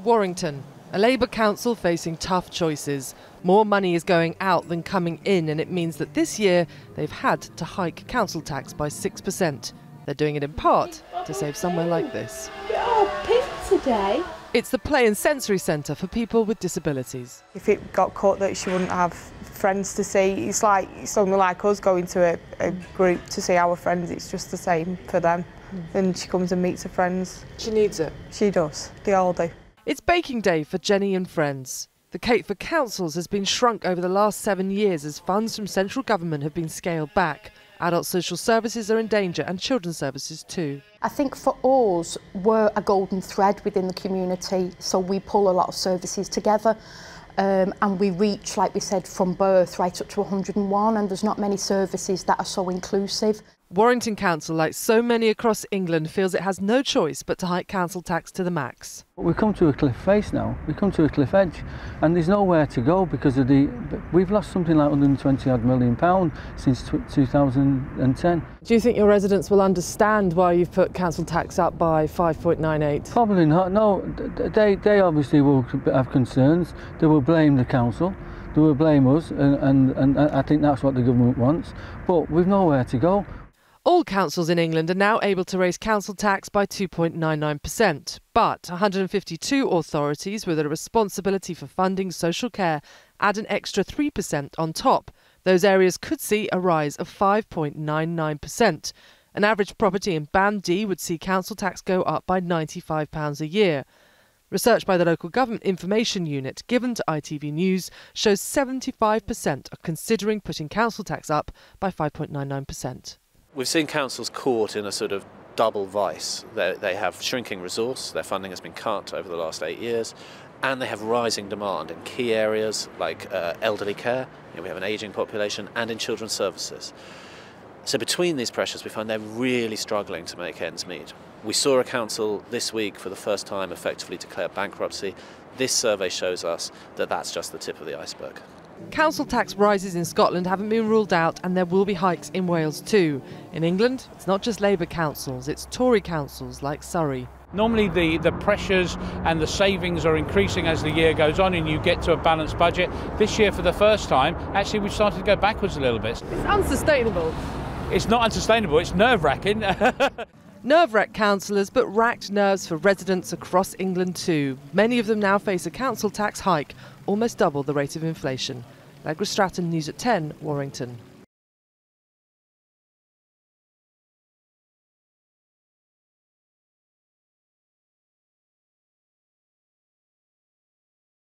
Warrington, a Labour council facing tough choices. More money is going out than coming in, and it means that this year they've had to hike council tax by 6%. They're doing it in part to save somewhere like this. You're all pink today. It's the Play and Sensory Centre for people with disabilities. If it got cut that she wouldn't have friends to see, it's only like us going to a group to see our friends. It's just the same for them. And she comes and meets her friends. She needs it. She does. They all do. It's baking day for Jenny and friends. The cake for councils has been shrunk over the last 7 years as funds from central government have been scaled back. Adult social services are in danger and children's services too. I think for us, we're a golden thread within the community, so we pull a lot of services together and we reach, like we said, from birth right up to 101, and there's not many services that are so inclusive. Warrington Council, like so many across England, feels it has no choice but to hike council tax to the max. We've come to a cliff face now, we've come to a cliff edge, and there's nowhere to go because of we've lost something like £120 million since 2010. Do you think your residents will understand why you've put council tax up by 5.98? Probably not, no. They obviously will have concerns, they will blame the council, they will blame us, and I think that's what the government wants, but we've nowhere to go. All councils in England are now able to raise council tax by 2.99%, but 152 authorities with a responsibility for funding social care add an extra 3% on top. Those areas could see a rise of 5.99%. An average property in Band D would see council tax go up by £95 a year. Research by the Local Government Information Unit given to ITV News shows 75% are considering putting council tax up by 5.99%. We've seen councils caught in a sort of double vice. They have shrinking resource, their funding has been cut over the last 8 years, and they have rising demand in key areas like elderly care, we have an ageing population, and in children's services. So between these pressures we find they're really struggling to make ends meet. We saw a council this week for the first time effectively declare bankruptcy. This survey shows us that that's just the tip of the iceberg. Council tax rises in Scotland haven't been ruled out, and there will be hikes in Wales too. In England, it's not just Labour councils, it's Tory councils like Surrey. Normally the pressures and the savings are increasing as the year goes on and you get to a balanced budget. This year, for the first time, actually we've started to go backwards a little bit. It's unsustainable. It's not unsustainable, it's nerve-wracking. Nerve-wracked councillors, but racked nerves for residents across England too. Many of them now face a council tax hike, almost double the rate of inflation. Allegra Stratton, News at 10, Warrington.